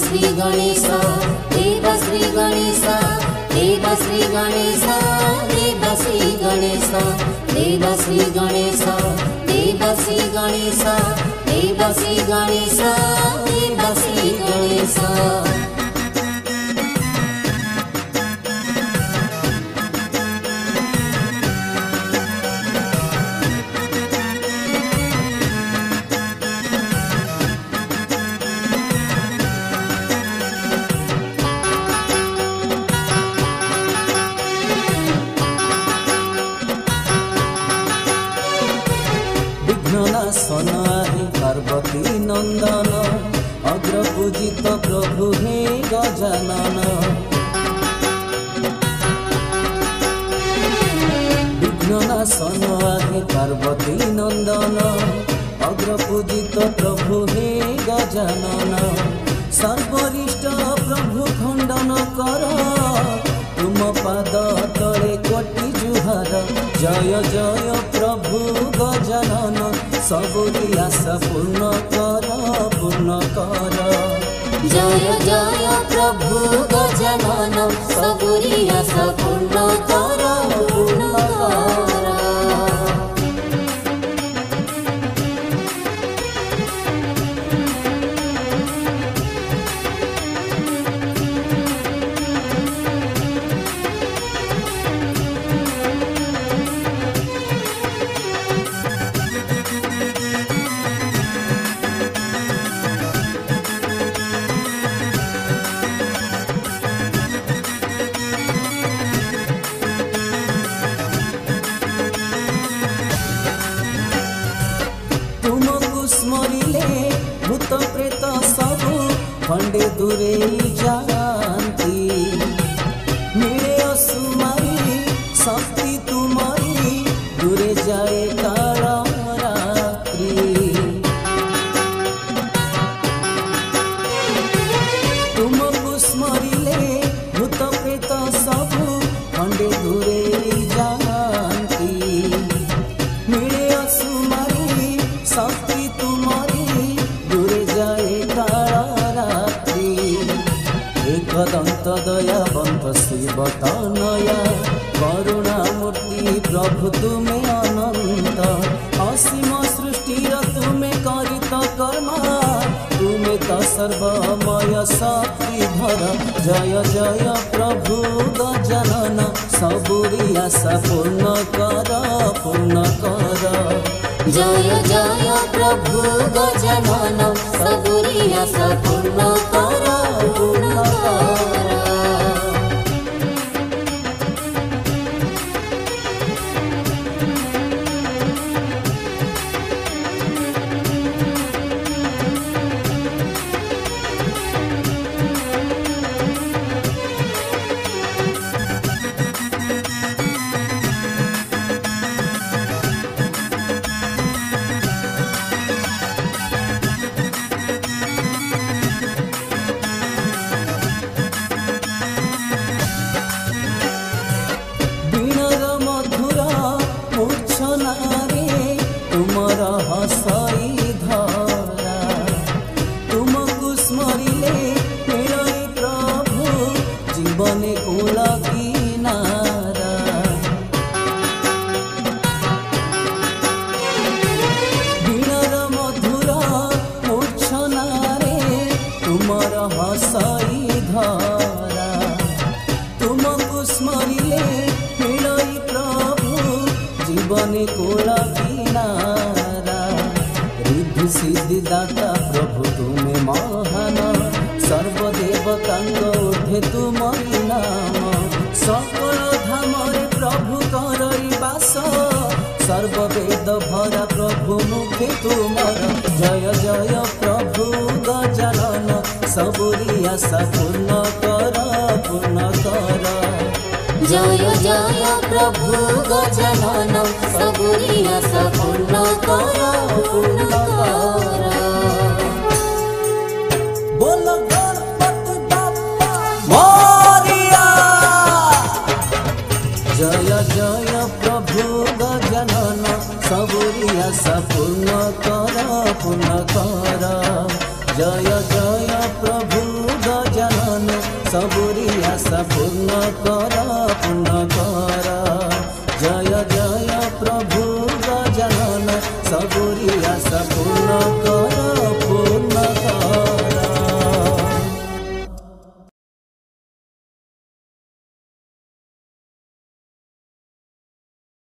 श्री गणेश देव श्री गणेश देव श्री गणेश देव श्री गणेश देव श्री गणेश देव श्री गणेश देव श्री गणेश देव श्री गणेश सनाहि पार्वती नंदन अग्रपूजित प्रभु हे गजानन विघ्ननाशन आहे पार्वती नंदन अग्रपूजित प्रभु हे गजानन सर्वरिष्ट प्रभु खंडन कर तुम पाद तले कोटि जुहार जय जय प्रभु गजानन सबुरी आशा पूर्ण कर जय जय प्रभु गजानन सबुरी आशा पूर्ण कर स्मरिले भूत प्रेत सबु खंडे दूरे जानती मिले असुमारी शक्ति तुम्हारी दूरे जाए काल रात्रि तुमको स्मरिले भूत प्रेत सबु खंडे दूरे जानती मिले असुमारी शक्ति दंत दयावंत शिव तनया करुणामूर्ति प्रभु तुमे अनंत असीम सृष्टिर तुमे करित कर्मा तुमे तो सर्वमय शक्तिधर जय जय प्रभु गजानन सबुरी आशा पूर्ण कर जय जय प्रभु गजानन सबुरी आशा पूर्ण कर तुमर हसई धरा तुमको स्मरिले मिले प्रभु जीवन कूल किनारा वीणर मधुर मूर्छनारे तुमर हसई धरा तुमको स्मरिले मिले प्रभु जीवन कूल रिद्धि सिद्धि दाता प्रभु तुमे महान सर्वदेवता ऊर्ध्वे तुमरी नाम सकल धाम प्रभु करई बास सर्ववेद भरा प्रभु मुखे तुमर जय जय प्रभु गजानन सबुरी आशा पूर्ण कर जय जय प्रभु गजानन सबुरी आशा पूर्ण कर बोल गणपति बाप्पा मोरिया जय जय प्रभु गजानन सबुरी आशा पूर्ण कर जय जय प्रभु कर पूर्ण कर जय जय प्रभु गजानन सबुरी आशा पूर्ण कर